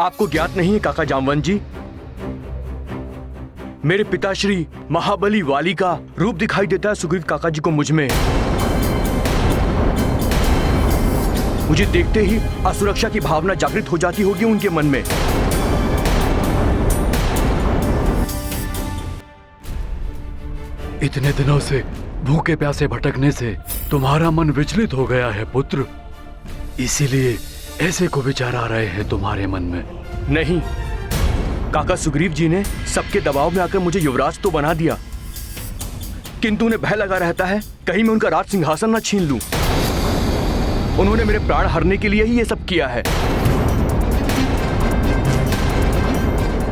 आपको ज्ञात नहीं है काका जामवंत जी, मेरे पिताश्री महाबली वाली का रूप दिखाई देता है सुग्रीव काका जी को मुझ में। मुझे देखते ही असुरक्षा की भावना जागृत हो जाती होगी उनके मन में। इतने दिनों से भूखे प्यासे भटकने से तुम्हारा मन विचलित हो गया है पुत्र, इसीलिए ऐसे को विचार आ रहे हैं तुम्हारे मन में। नहीं, काका सुग्रीव जी ने सबके दबाव में आकर मुझे युवराज तो बना दिया, किंतु उन्हें भय लगा रहता है कहीं मैं उनका राज सिंहासन न छीन लूं। उन्होंने मेरे प्राण हरने के लिए ही ये सब किया है।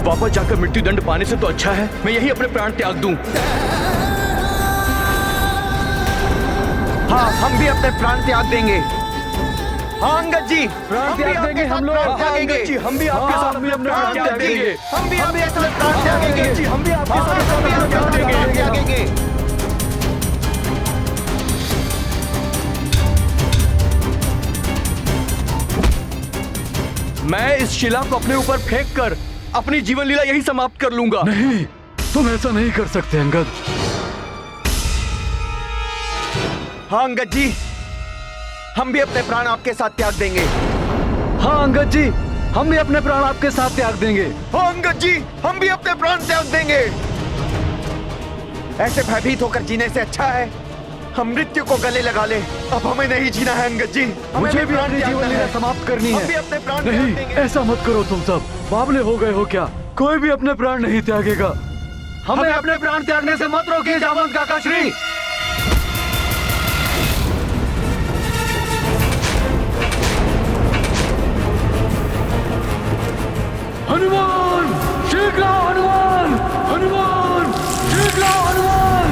वापस जाकर मृत्यु दंड पाने से तो अच्छा है मैं यही अपने प्राण त्याग दूं। हाँ, हम भी अपने प्राण त्याग देंगे। हाँ अंगद जी, प्राण त्याग देंगे हम लोग। अंगद जी, हम भी आपके साथ अपने प्राण त्याग देंगे। हम भी अपने प्राण त्यागेंगे। हम भी आपके साथ अपने प्राण त्यागेंगे। मैं इस शिला को अपने ऊपर फेंक कर अपनी जीवन लीला यही समाप्त कर लूंगा। नहीं, तुम ऐसा नहीं कर सकते अंगद। हाँ अंगद जी, हम भी अपने प्राण आपके साथ त्याग देंगे। हाँ अंगद जी, हम भी अपने प्राण आपके साथ त्याग देंगे। हाँ अंगद जी, हम भी अपने प्राण त्याग देंगे। ऐसे भयभीत होकर जीने से अच्छा है हम मृत्यु को गले लगा ले। अब हमें नहीं जीना है अंगद जी, मुझे भी अपनी जीवन लीला समाप्त करनी है। हम भी अपने प्राण त्याग नहीं, देंगे। ऐसा मत करो तुम सब, बावले हो गए हो क्या? कोई भी अपने प्राण नहीं त्यागेगा। हमें अपने प्राण त्यागने से मत रोकिए जामवंत काका श्री। हनुमान, शीघ्र आओ हनुमान! हनुमान, शीघ्र आओ हनुमान!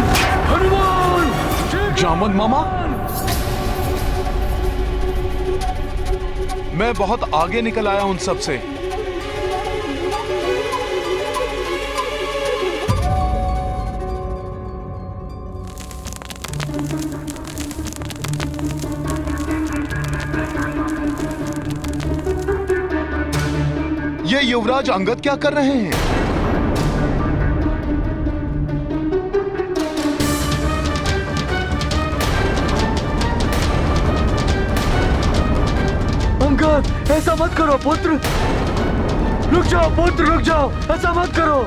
हनुमान, जामवंत मामा, मैं बहुत आगे निकल आया उन सब से। ये युवराज अंगद क्या कर रहे हैं? अंगद, ऐसा मत करो पुत्र। रुक जाओ पुत्र, रुक जाओ, ऐसा मत करो।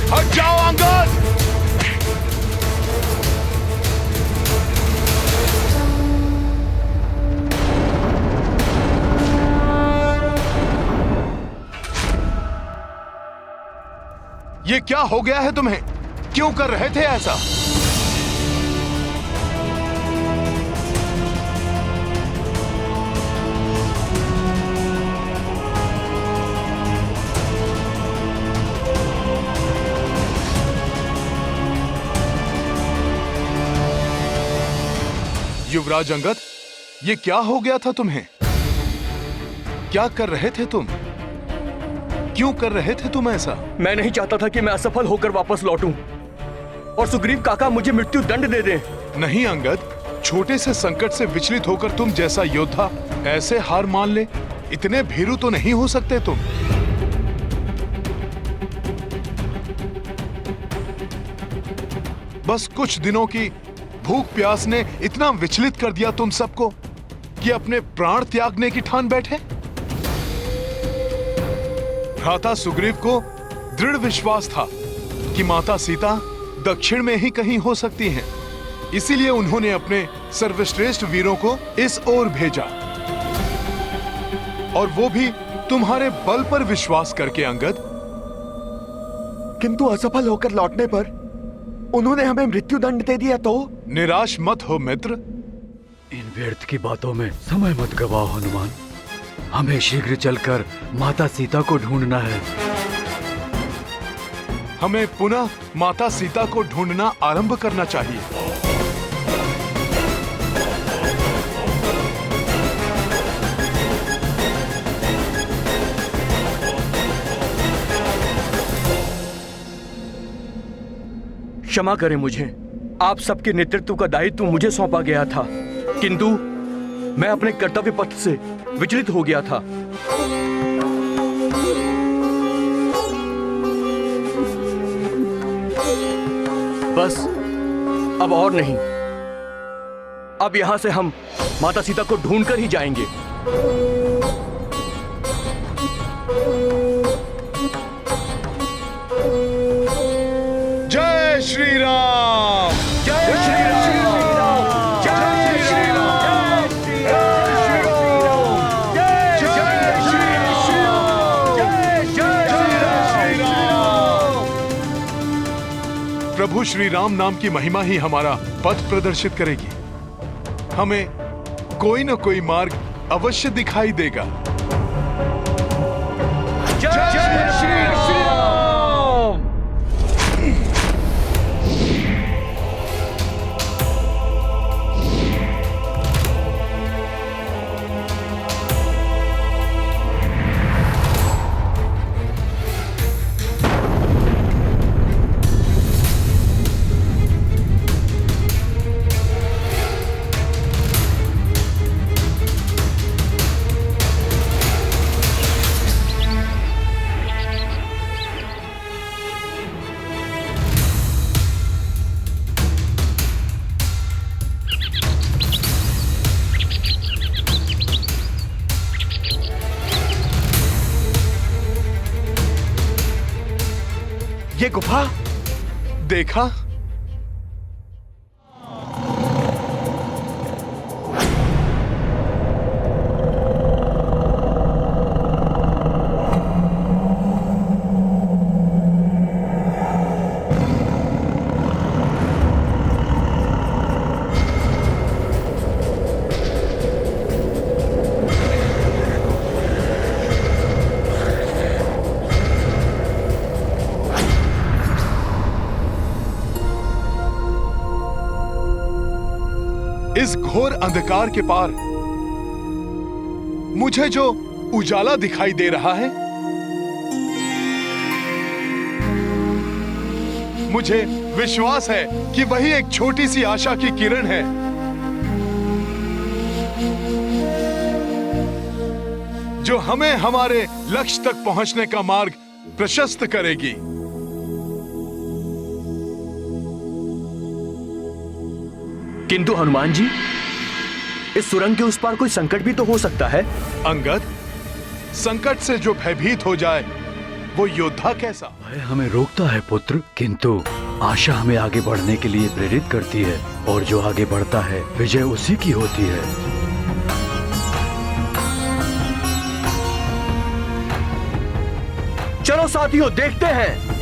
हट जाओ अंगद! ये क्या हो गया है तुम्हें? क्यों कर रहे थे ऐसा? युवराज अंगद, ये क्या हो गया था तुम्हें? क्या कर रहे थे तुम? क्यों कर रहे थे तुम ऐसा? मैं नहीं चाहता था कि मैं असफल होकर वापस लौटूं और सुग्रीव काका मुझे मृत्यु दंड दे दें। नहीं अंगद, छोटे से संकट से विचलित होकर तुम जैसा योद्धा ऐसे हार मान ले, इतने भीरू तो नहीं हो सकते तुम। बस कुछ दिनों की भूख प्यास ने इतना विचलित कर दिया तुम सबको कि अपने प्राण त्यागने की ठान बैठे। भ्राता सुग्रीव को दृढ़ विश्वास था कि माता सीता दक्षिण में ही कहीं हो सकती हैं, इसीलिए उन्होंने अपने सर्वश्रेष्ठ वीरों को इस ओर भेजा, और वो भी तुम्हारे बल पर विश्वास करके अंगद। किंतु असफल होकर लौटने पर उन्होंने हमें मृत्यु दंड दे दिया तो? निराश मत हो मित्र। इन व्यर्थ की बातों में समय मत गवाओ हनुमान। हमें शीघ्र चलकर माता सीता को ढूंढना है। हमें पुनः माता सीता को ढूंढना आरंभ करना चाहिए। क्षमा करें मुझे, आप सबके नेतृत्व का दायित्व मुझे सौंपा गया था, किंतु मैं अपने कर्तव्य पथ से विचलित हो गया था। बस अब और नहीं। अब यहां से हम माता सीता को ढूंढकर ही जाएंगे। जय श्री राम, जय श्री राम, जय श्री राम, जय श्री राम, जय श्री राम, जय श्री राम। प्रभु श्री राम नाम की महिमा ही हमारा पथ प्रदर्शित करेगी। हमें कोई न कोई मार्ग अवश्य दिखाई देगा। जय श्री राम। ये गुफा देखा? इस घोर अंधकार के पार मुझे जो उजाला दिखाई दे रहा है, मुझे विश्वास है कि वही एक छोटी सी आशा की किरण है जो हमें हमारे लक्ष्य तक पहुंचने का मार्ग प्रशस्त करेगी। किंतु हनुमान जी, इस सुरंग के उस पार कोई संकट भी तो हो सकता है। अंगद, संकट से जो भयभीत हो जाए वो योद्धा कैसा? भय हमें रोकता है पुत्र, किंतु आशा हमें आगे बढ़ने के लिए प्रेरित करती है, और जो आगे बढ़ता है विजय उसी की होती है। चलो साथियों, देखते हैं।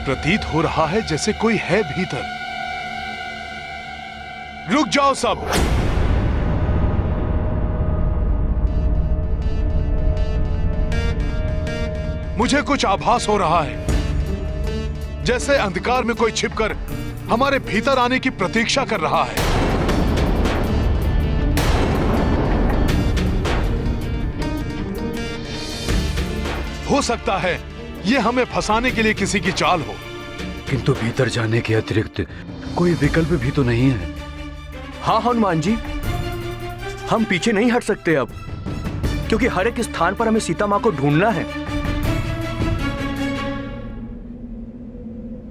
प्रतीत हो रहा है जैसे कोई है भीतर। रुक जाओ सब। मुझे कुछ आभास हो रहा है, जैसे अंधकार में कोई छिपकर हमारे भीतर आने की प्रतीक्षा कर रहा है। हो सकता है ये हमें फंसाने के लिए किसी की चाल हो। किंतु भीतर जाने के अतिरिक्त कोई विकल्प भी तो नहीं है। हाँ हनुमान जी, हम पीछे नहीं हट सकते अब, क्योंकि हर एक स्थान पर हमें सीता माँ को ढूंढना है।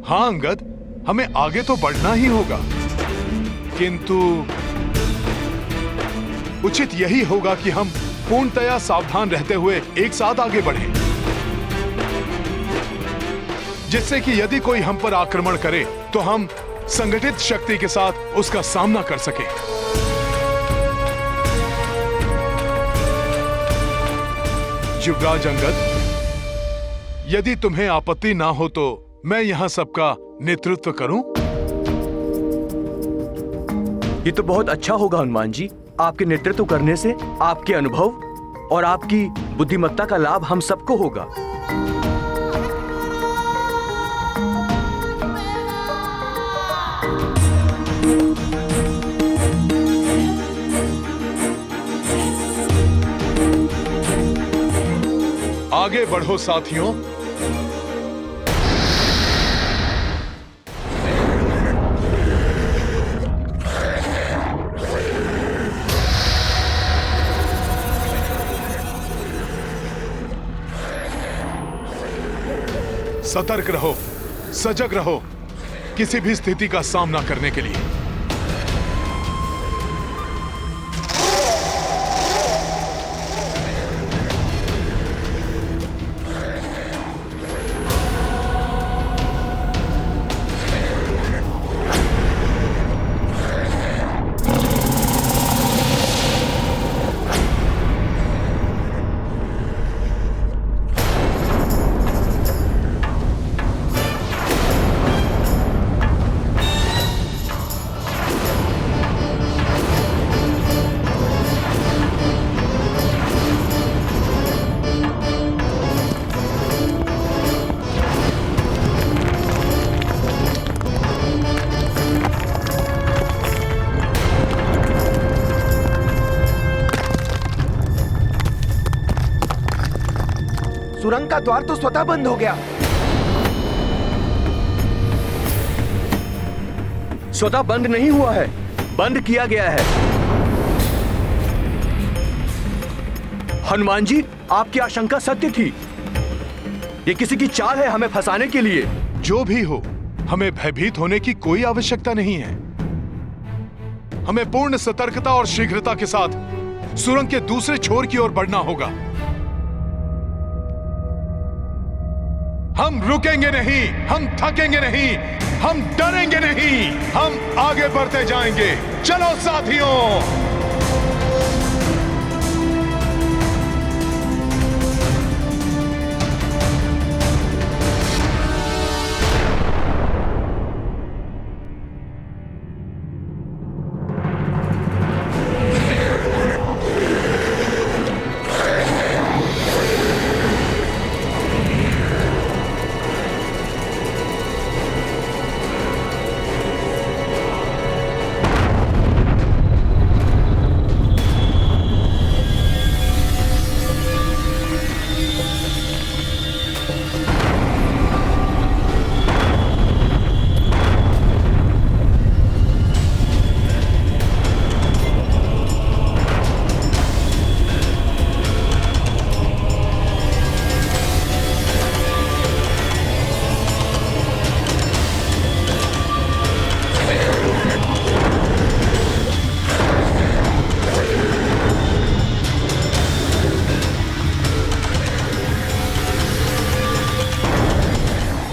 हाँ अंगद, हमें आगे तो बढ़ना ही होगा। किंतु उचित यही होगा कि हम पूर्णतया सावधान रहते हुए एक साथ आगे बढ़ें, जिससे कि यदि कोई हम पर आक्रमण करे तो हम संगठित शक्ति के साथ उसका सामना कर सकें। युवराज अंगद, यदि तुम्हें आपत्ति ना हो तो मैं यहां सबका नेतृत्व करूं? ये तो बहुत अच्छा होगा हनुमान जी। आपके नेतृत्व करने से आपके अनुभव और आपकी बुद्धिमत्ता का लाभ हम सबको होगा। आगे बढ़ो साथियों। सतर्क रहो, सजग रहो, किसी भी स्थिति का सामना करने के लिए। सुरंग का द्वार तो स्वतः बंद हो गया। स्वतः बंद नहीं हुआ है, बंद किया गया है। हनुमान जी, आपकी आशंका सत्य थी। ये किसी की चाल है हमें फंसाने के लिए। जो भी हो, हमें भयभीत होने की कोई आवश्यकता नहीं है। हमें पूर्ण सतर्कता और शीघ्रता के साथ सुरंग के दूसरे छोर की ओर बढ़ना होगा। हम रुकेंगे नहीं, हम थकेंगे नहीं, हम डरेंगे नहीं, हम आगे बढ़ते जाएंगे। चलो साथियों।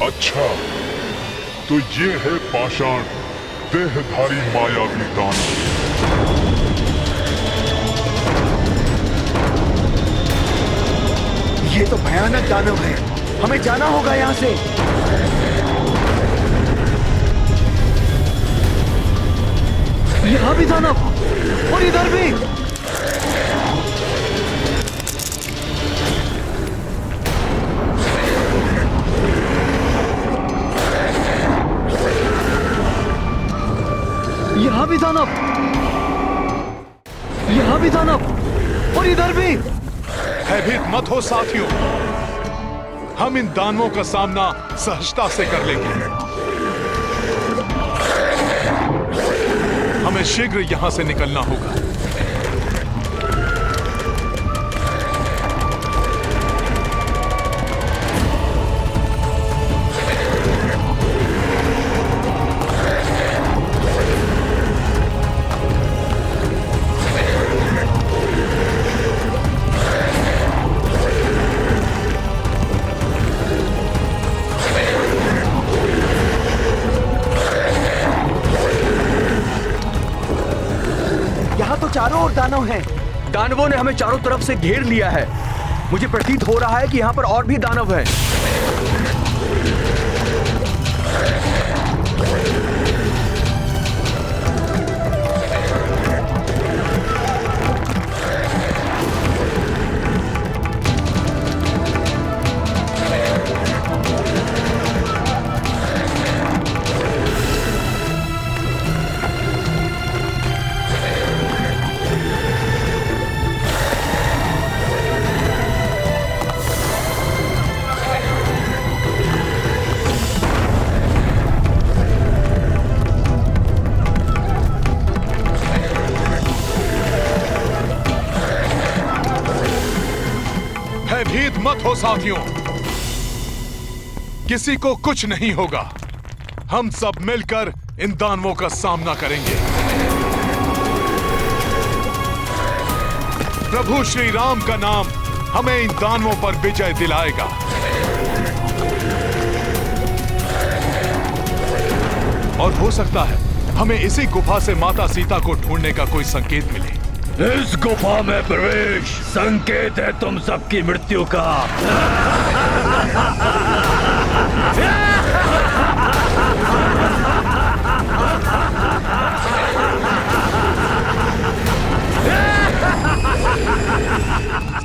अच्छा, तो ये है पाषाण देहधारी मायावी दानव। ये तो भयानक दानव है, हमें जाना होगा यहाँ से। यहाँ भी दानव और इधर भी। यहाँ भी दानव, यहाँ भी दानव और इधर भी। भयभीत मत हो साथियों, हम इन दानवों का सामना सहजता से कर लेंगे। हमें शीघ्र यहां से निकलना होगा। चारों ओर दानव हैं। दानवों ने हमें चारों तरफ से घेर लिया है। मुझे प्रतीत हो रहा है कि यहाँ पर और भी दानव हैं। भयभीत मत हो साथियों, किसी को कुछ नहीं होगा। हम सब मिलकर इन दानवों का सामना करेंगे। प्रभु श्री राम का नाम हमें इन दानवों पर विजय दिलाएगा। और हो सकता है हमें इसी गुफा से माता सीता को ढूंढने का कोई संकेत मिले। इस गुफा में प्रवेश संकेत है तुम सबकी मृत्यु का।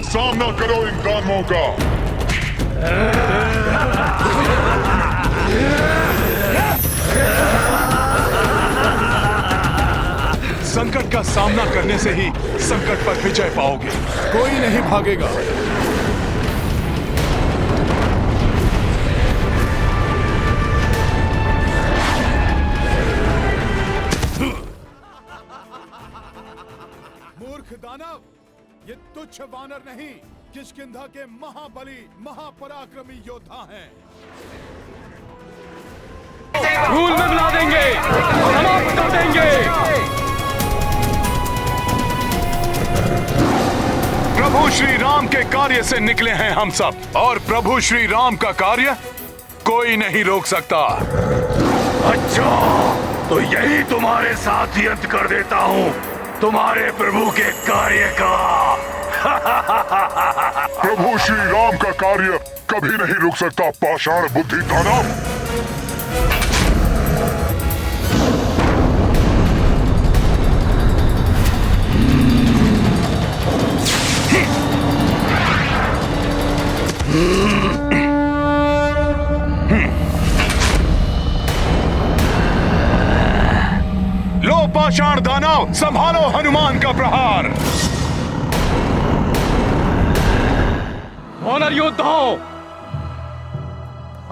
सामना करो इन दानवों का। संकट का सामना करने से ही संकट पर विजय पाओगे। कोई नहीं भागेगा। मूर्ख दानव, ये तुच्छ वानर नहीं, किष्किंधा के महाबली महापराक्रमी योद्धा हैं। धूल में मिला देंगे, समाप्त कर देंगे। प्रभु श्री राम के कार्य से निकले हैं हम सब, और प्रभु श्री राम का कार्य कोई नहीं रोक सकता। अच्छा, तो यही तुम्हारे साथ ही अंत कर देता हूँ तुम्हारे प्रभु के कार्य का। प्रभु श्री राम का कार्य कभी नहीं रुक सकता पाषाण बुद्धि दानव। लो पाषाण दानव, संभालो हनुमान का प्रहार। वानर योद्धाओं,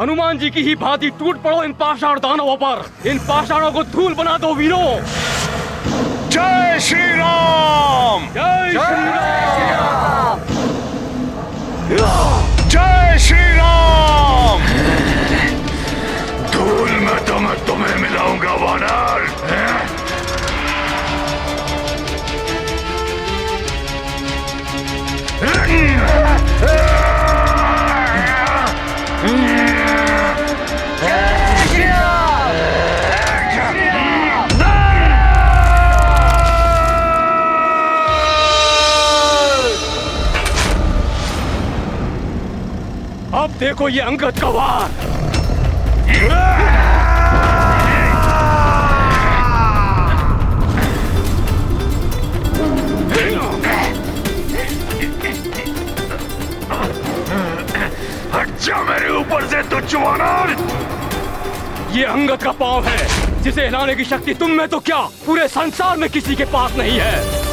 हनुमान जी की ही भांति टूट पड़ो इन पाषाण दानवों पर। इन पाषाणों को धूल बना दो वीरों। जय श्री राम। जय श्री राम। जय श्री राम। धूल में तो मैं तुम्हें मिलाऊंगा वानर। अब देखो ये अंगद का वार। अच्छा मेरे ऊपर से तुच्छ वानर। ये अंगद का पांव है, जिसे हिलाने की शक्ति तुम में तो क्या पूरे संसार में किसी के पास नहीं है।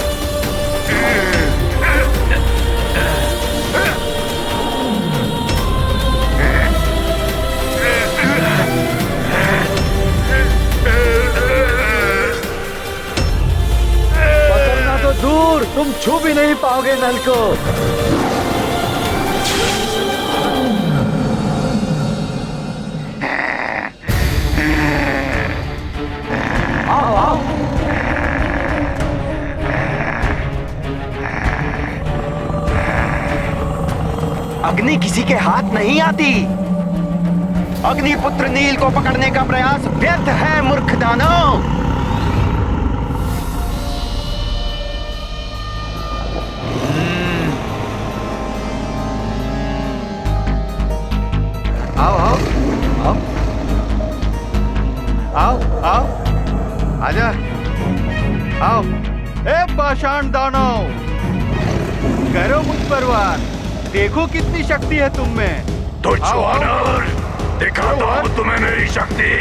पकड़ना तो दूर, तुम छू भी नहीं पाओगे नल को। आओ आओ। अग्नि किसी के हाथ नहीं आती। अग्निपुत्र नील को पकड़ने का प्रयास व्यर्थ है मूर्ख दानव। आओ। ए पाषाण दानव, करो मुझ पर वार। देखो कितनी शक्ति है तुम में। तो वानर, दिखाता हूँ तुम्हें मेरी शक्ति।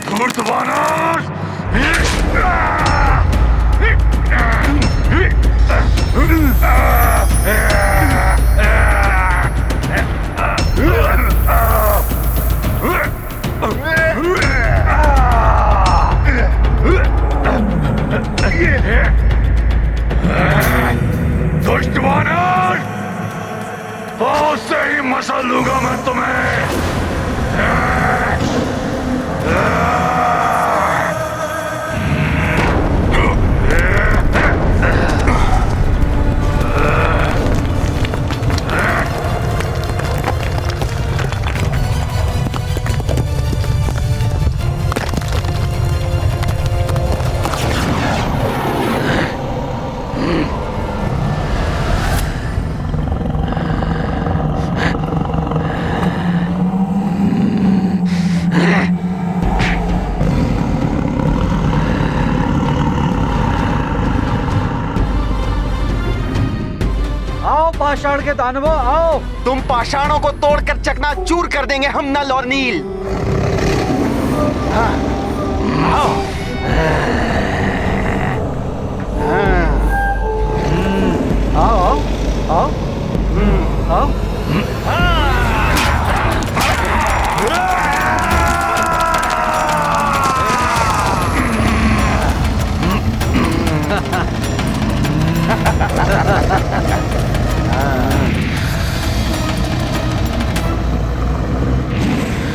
धूर्त वानर, दुष्ट वानर, बहुत से ही मसल लूंगा मैं तुम्हें। पाषाण के दानवों आओ। तुम पाषाणों को तोड़कर चकनाचूर कर देंगे हम नल और नील। हाँ, आओ। आओ आओ आओ।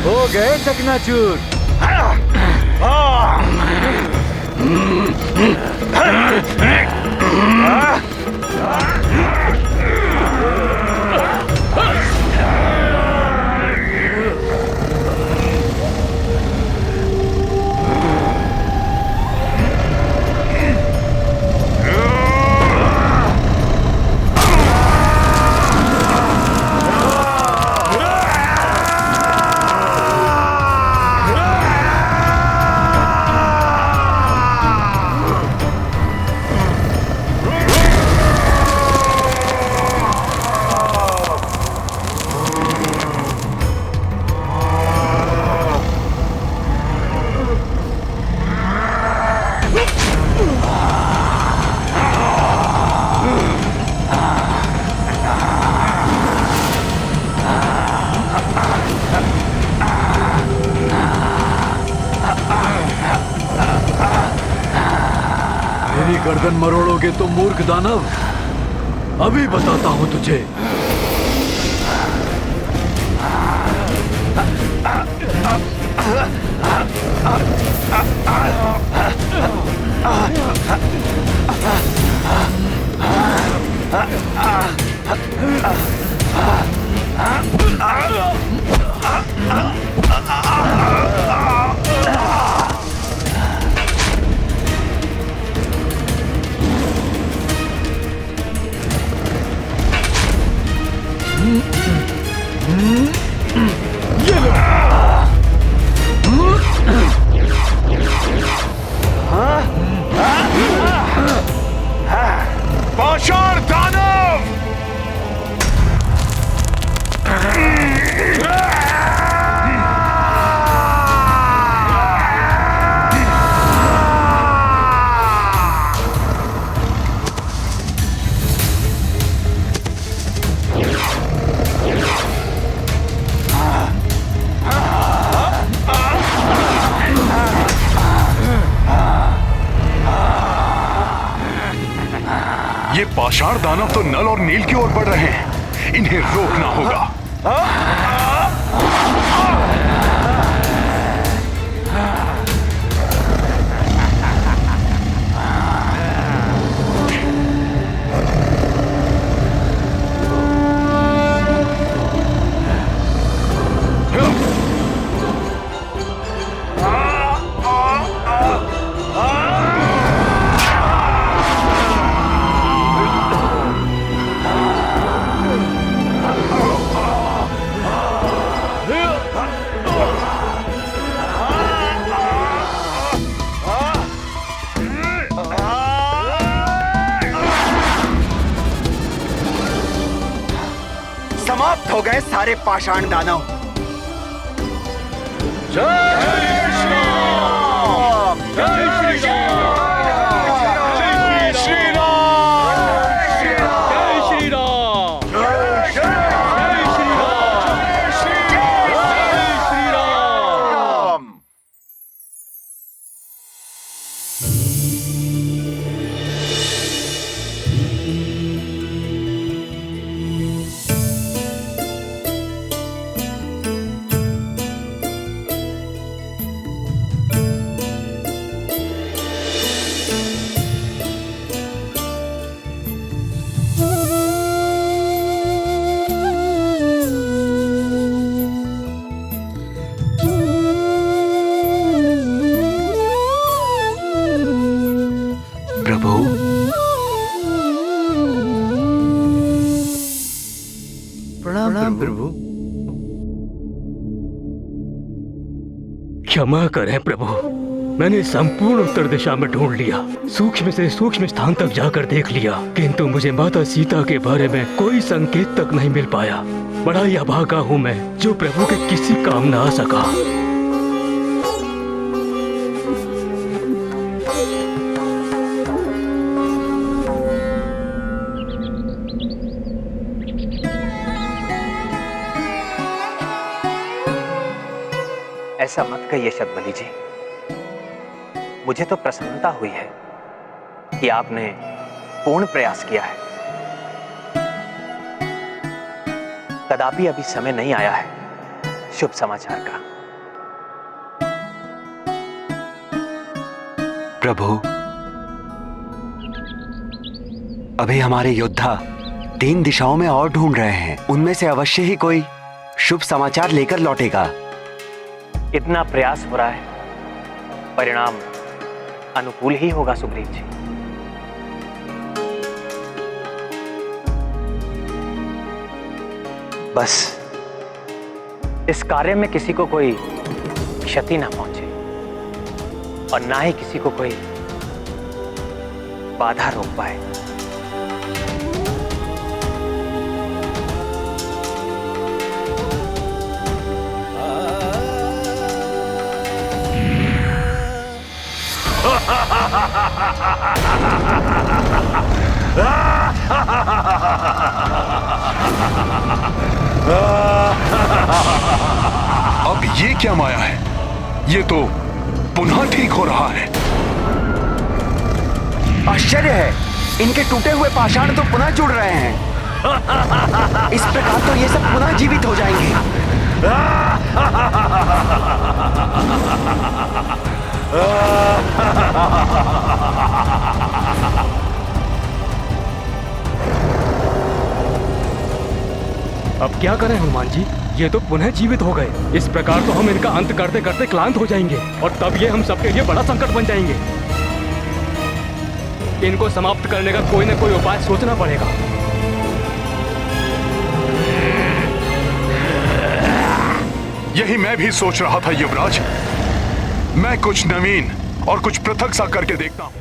हो गए चकनाचूर। गर्दन मरोड़ोगे तो मूर्ख दानव, अभी बताता हूं तुझे। पाषाण दानव, ये पाषाण दानव तो नल और नील की ओर बढ़ रहे हैं, इन्हें रोकना होगा। समाप्त हो गए सारे पाषाण दानव। जय श्री राम, जय श्री राम, जय श्री राम, जय श्री राम, जय श्री राम, जय श्री राम। प्रभु, प्रणाम प्रभु। क्षमा करें प्रभु, मैंने संपूर्ण उत्तर दिशा में ढूंढ लिया, सूक्ष्म से सूक्ष्म स्थान तक जाकर देख लिया, किंतु मुझे माता सीता के बारे में कोई संकेत तक नहीं मिल पाया। बड़ा ही अभागा हूँ मैं, जो प्रभु के किसी काम न आ सका। ऐसा मत कहिए शतबली जी। मुझे तो प्रसन्नता हुई है कि आपने पूर्ण प्रयास किया है। कदापि अभी समय नहीं आया है शुभ समाचार का। प्रभु, अभी हमारे योद्धा 3 दिशाओं में और ढूंढ रहे हैं, उनमें से अवश्य ही कोई शुभ समाचार लेकर लौटेगा। इतना प्रयास हो रहा है, परिणाम अनुकूल ही होगा सुग्रीव जी। बस इस कार्य में किसी को कोई क्षति ना पहुंचे और ना ही किसी को कोई बाधा रोक पाए। अब ये क्या माया है? ये तो पुनः ठीक हो रहा है। आश्चर्य है, इनके टूटे हुए पाषाण तो पुनः जुड़ रहे हैं। इस प्रकार तो ये सब पुनः जीवित हो जाएंगे। अब क्या करें हनुमान जी, ये तो पुनः जीवित हो गए। इस प्रकार तो हम इनका अंत करते करते क्लांत हो जाएंगे और तब ये हम सबके लिए बड़ा संकट बन जाएंगे। इनको समाप्त करने का कोई न कोई उपाय सोचना पड़ेगा। यही मैं भी सोच रहा था युवराज। मैं कुछ नवीन और कुछ पृथक सा करके देखता हूं।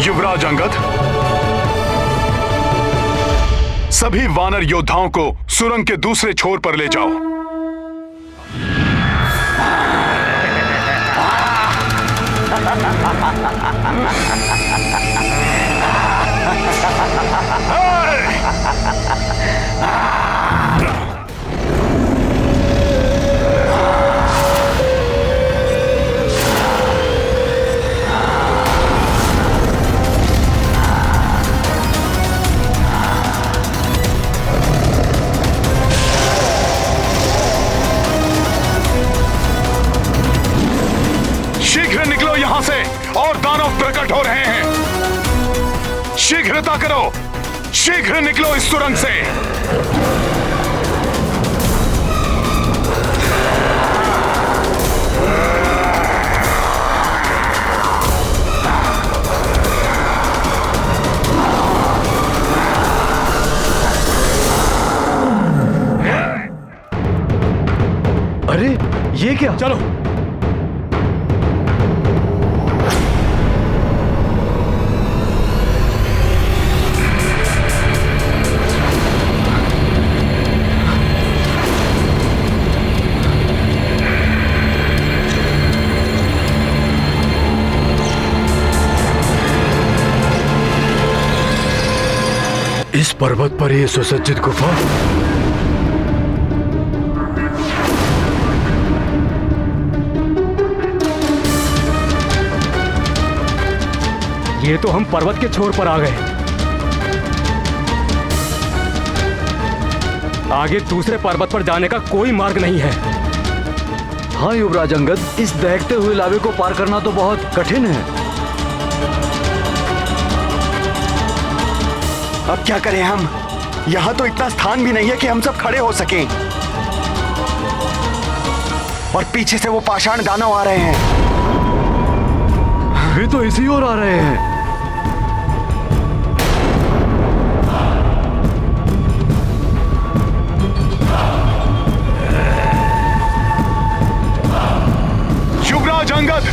युवराज अंगद, सभी वानर योद्धाओं को सुरंग के दूसरे छोर पर ले जाओ। हो रहे हैं। शीघ्रता करो, शीघ्र निकलो इस सुरंग से। अरे ये क्या? चलो। इस पर्वत पर ये सुसज्जित गुफा। ये तो हम पर्वत के छोर पर आ गए। आगे दूसरे पर्वत पर जाने का कोई मार्ग नहीं है। हाँ युवराज अंगद, इस दहकते हुए लावे को पार करना तो बहुत कठिन है। अब क्या करें हम? यहाँ तो इतना स्थान भी नहीं है कि हम सब खड़े हो सकें। और पीछे से वो पाषाण दानव आ रहे हैं। वे तो इसी ओर आ रहे हैं। युवराज अंगद,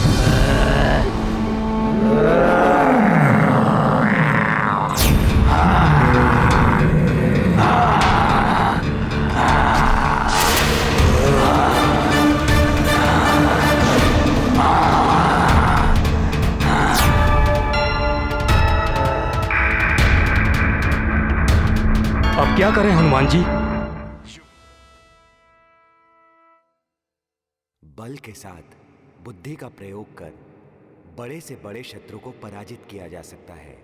अब क्या करें हनुमान जी? बल के साथ बुद्धि का प्रयोग कर बड़े से बड़े शत्रु को पराजित किया जा सकता है।